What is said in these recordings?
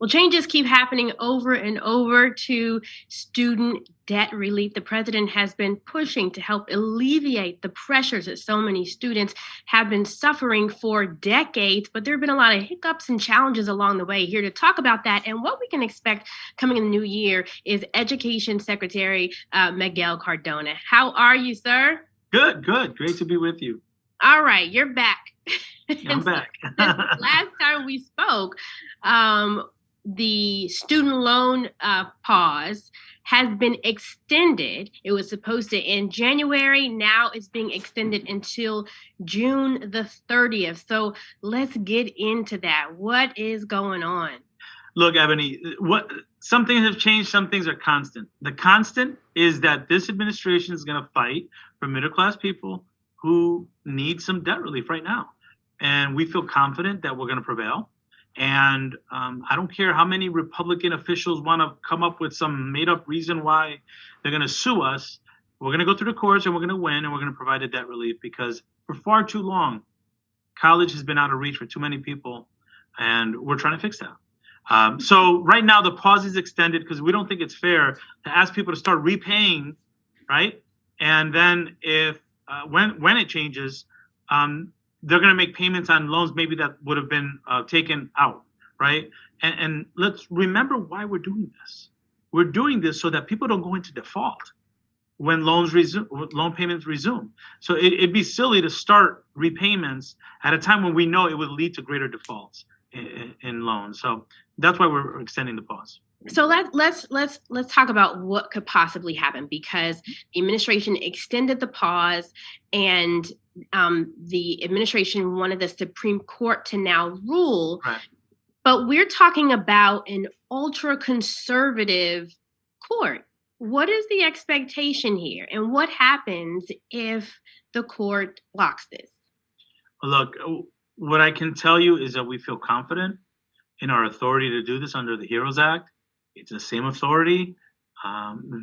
Well, changes keep happening over and over to student debt relief. The president has been pushing to help alleviate the pressures that so many students have been suffering for decades, but there have been a lot of hiccups and challenges along the way. Here to talk about that and what we can expect coming in the new year is Education Secretary Miguel Cardona. How are you, sir? Good, good. Great to be with you. All right, you're back. I'm back. Last time we spoke, the student loan pause has been extended. It was supposed to end January. Now it's being extended until June the 30th. So let's get into that. What is going on? Look, Ebony, some things have changed, some things are constant. The constant is that this administration is going to fight for middle-class people who need some debt relief right now. And we feel confident that we're going to prevail. And I don't care how many Republican officials want to come up with some made-up reason why they're going to sue us. We're going to go through the courts and we're going to win and we're going to provide a debt relief because for far too long, college has been out of reach for too many people, and we're trying to fix that. So right now, the pause is extended because we don't think it's fair to ask people to start repaying, right? And then if when it changes, they're going to make payments on loans maybe that would have been taken out, right? And let's remember why we're doing this. We're doing this so that people don't go into default when loan payments resume. So it'd be silly to start repayments at a time when we know it would lead to greater defaults in loans. So that's why we're extending the pause. So let's talk about what could possibly happen, because the administration extended the pause and the administration wanted the Supreme Court to now rule. Right. But we're talking about an ultra conservative court. What is the expectation here? And what happens if the court blocks this? Look, what I can tell you is that we feel confident in our authority to do this under the HEROES Act. It's the same authority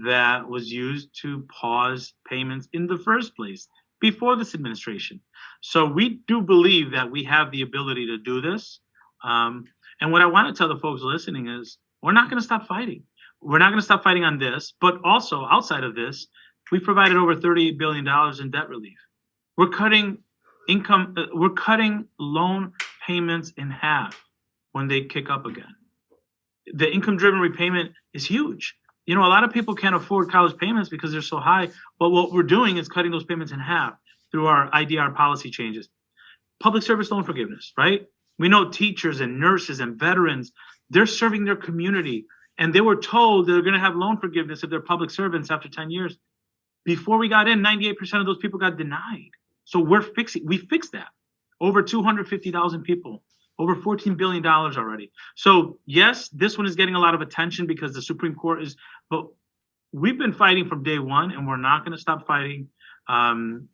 that was used to pause payments in the first place before this administration. So we do believe that we have the ability to do this. And what I want to tell the folks listening is we're not going to stop fighting. We're not going to stop fighting on this, but also outside of this, we provided over $38 billion in debt relief. We're cutting loan payments in half when they kick up again. The income-driven repayment is huge. You know, a lot of people can't afford college payments because they're so high. But what we're doing is cutting those payments in half through our IDR policy changes. Public service loan forgiveness, right? We know teachers and nurses and veterans, they're serving their community. And they were told they're going to have loan forgiveness if they're public servants after 10 years. Before we got in, 98% of those people got denied. So we fixed that. Over 250,000 people. Over $14 billion already. So yes, this one is getting a lot of attention because the Supreme Court is, but we've been fighting from day one and we're not going to stop fighting.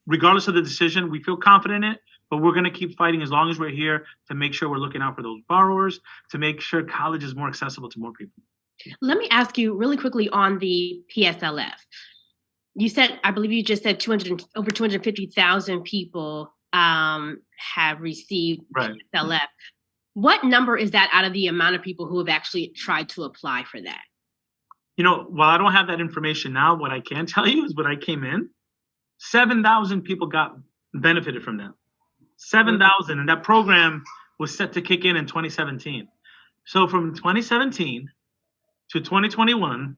Regardless of the decision, we feel confident in it, but we're going to keep fighting as long as we're here to make sure we're looking out for those borrowers, to make sure college is more accessible to more people. Let me ask you really quickly on the PSLF. You said, I believe you just said over 250,000 people have received PSLF. What number is that out of the amount of people who have actually tried to apply for that? You know, while I don't have that information now, what I can tell you is when I came in, 7,000 people got benefited from that. 7,000, and that program was set to kick in 2017. So from 2017 to 2021,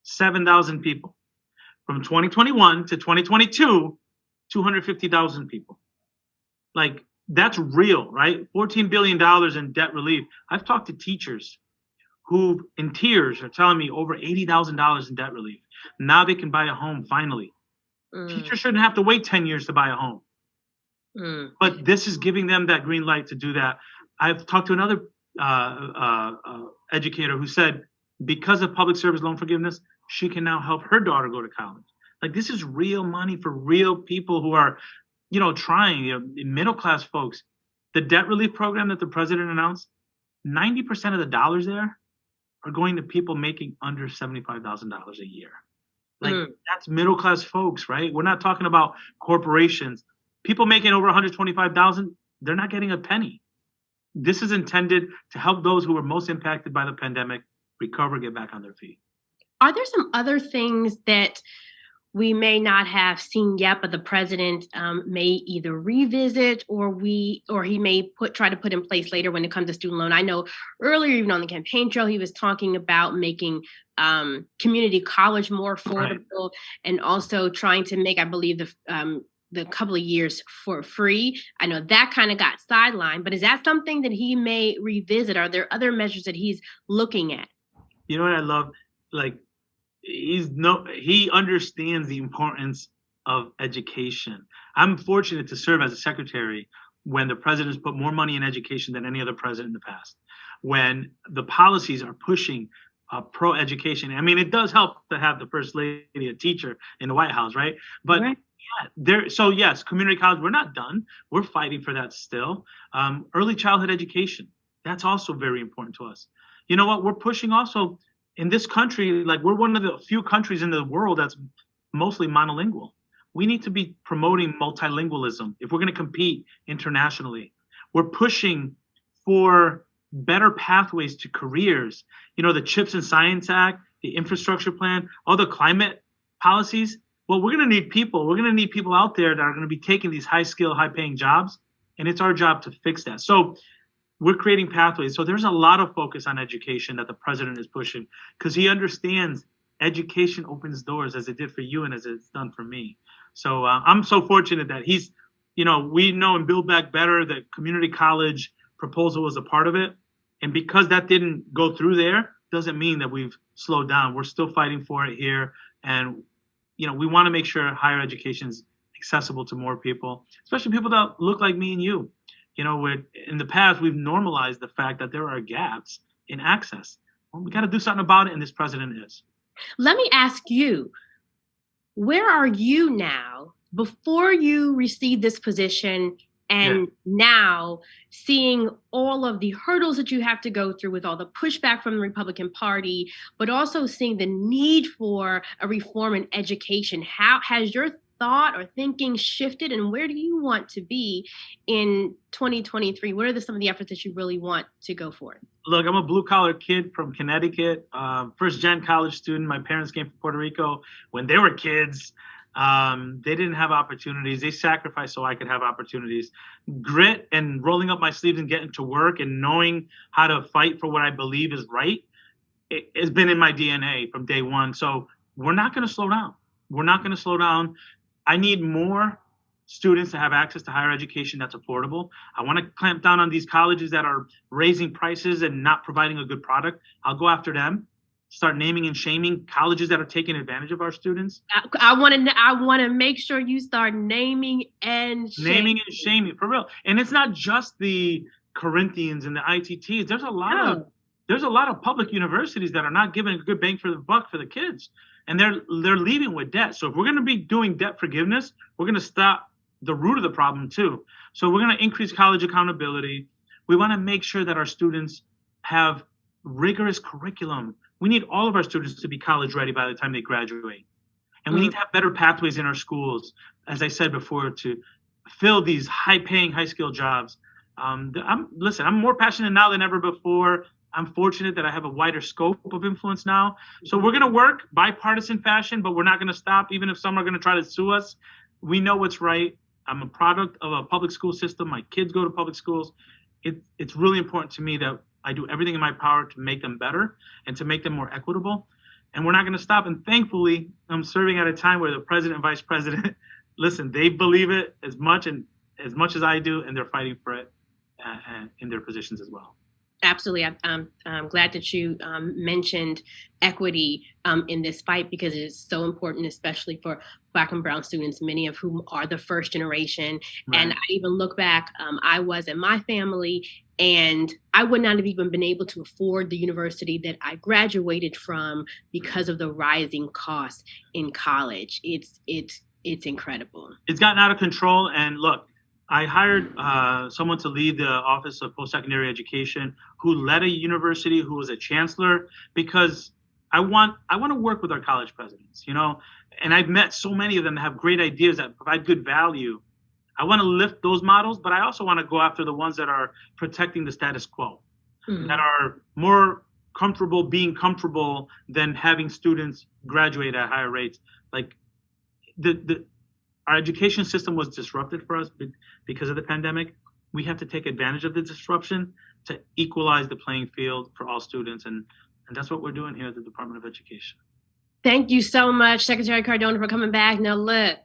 7,000 people. From 2021 to 2022, 250,000 people. Like, that's real, right? $14 billion in debt relief. I've talked to teachers who, in tears, are telling me over $80,000 in debt relief. Now they can buy a home, finally. Teachers shouldn't have to wait 10 years to buy a home. But this is giving them that green light to do that. I've talked to another educator who said because of public service loan forgiveness, she can now help her daughter go to college. Like, this is real money for real people who are trying, middle-class folks. The debt relief program that the president announced, 90% of the dollars there are going to people making under $75,000 a year. Like, that's middle-class folks, right? We're not talking about corporations. People making over $125,000, they're not getting a penny. This is intended to help those who were most impacted by the pandemic recover, get back on their feet. Are there some other things that we may not have seen yet, but the president may either revisit or he may try to put in place later when it comes to student loan? I know earlier, even on the campaign trail, he was talking about making community college more affordable, and also trying to make, I believe, the couple of years for free. I know that kind of got sidelined, but is that something that he may revisit? Are there other measures that he's looking at? You know what I love? Like, he understands the importance of education. I'm fortunate to serve as a secretary when the president's put more money in education than any other president in the past. When the policies are pushing pro-education. I mean, it does help to have the first lady a teacher in the White House, right? But right. So yes, community college, we're not done. We're fighting for that still. Early childhood education, that's also very important to us. You know what? We're pushing also in this country, like, we're one of the few countries in the world that's mostly monolingual. We need to be promoting multilingualism if we're going to compete internationally. We're pushing for better pathways to careers. You know, the CHIPS and Science Act, the infrastructure plan, all the climate policies. Well, we're going to need people. We're going to need people out there that are going to be taking these high skill, high paying jobs. And it's our job to fix that. So we're creating pathways. So there's a lot of focus on education that the president is pushing, because he understands education opens doors, as it did for you and as it's done for me. So I'm so fortunate that he's, you know, we know in Build Back Better that community college proposal was a part of it. And because that didn't go through there, doesn't mean that we've slowed down. We're still fighting for it here. And, you know, we want to make sure higher education is accessible to more people, especially people that look like me and you. You know, in the past, we've normalized the fact that there are gaps in access. Well, we got to do something about it, and this president is. Let me ask you, where are you now before you received this position, and now seeing all of the hurdles that you have to go through with all the pushback from the Republican Party, but also seeing the need for a reform in education? How has your thought or thinking shifted, and where do you want to be in 2023? What are some of the efforts that you really want to go for? Look, I'm a blue collar kid from Connecticut, first gen college student. My parents came from Puerto Rico when they were kids. They didn't have opportunities. They sacrificed so I could have opportunities. Grit and rolling up my sleeves and getting to work and knowing how to fight for what I believe is right, it has been in my DNA from day one. So we're not going to slow down. We're not going to slow down. I need more students to have access to higher education that's affordable. I want to clamp down on these colleges that are raising prices and not providing a good product. I'll go after them. Start naming and shaming colleges that are taking advantage of our students. I want to make sure you start naming and shaming for real. And it's not just the Corinthians and the ITTs. There's a lot of public universities that are not giving a good bang for the buck for the kids. And they're leaving with debt. So if we're going to be doing debt forgiveness, we're going to stop the root of the problem too. So we're going to increase college accountability. We want to make sure that our students have rigorous curriculum. We need all of our students to be college ready by the time they graduate. And we need to have better pathways in our schools, as I said before, to fill these high-paying, high-skilled jobs. I'm more passionate now than ever before. I'm fortunate that I have a wider scope of influence now. So we're going to work bipartisan fashion, but we're not going to stop, even if some are going to try to sue us. We know what's right. I'm a product of a public school system. My kids go to public schools. It's really important to me that I do everything in my power to make them better and to make them more equitable. And we're not going to stop. And thankfully, I'm serving at a time where the president and vice president, listen, they believe it as much as I do, and they're fighting for it in their positions as well. Absolutely. I'm glad that you mentioned equity in this fight, because it is so important, especially for Black and Brown students, many of whom are the first generation. Right. And I even look back, I was in my family, and I would not have even been able to afford the university that I graduated from because of the rising costs in college. It's incredible. It's gotten out of control. And look, I hired someone to lead the Office of Post-Secondary Education who led a university, who was a chancellor, because I want to work with our college presidents, you know, and I've met so many of them that have great ideas that provide good value. I want to lift those models, but I also want to go after the ones that are protecting the status quo, that are more comfortable being comfortable than having students graduate at higher rates. Like our education system was disrupted for us because of the pandemic. We have to take advantage of the disruption to equalize the playing field for all students, and that's what we're doing here at the Department of Education. Thank you so much, Secretary Cardona, for coming back. Now, look,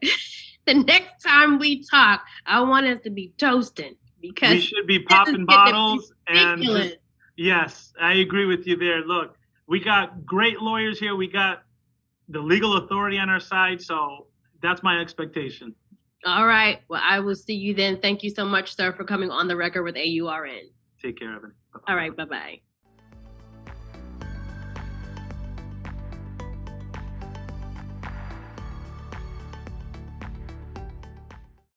the next time we talk, I want us to be toasting because we should be popping bottles and ridiculous. Yes, I agree with you there. Look, we got great lawyers here. We got the legal authority on our side, so that's my expectation. All right. Well, I will see you then. Thank you so much, sir, for coming on the record with AURN. Take care, Evan. All right. Bye-bye.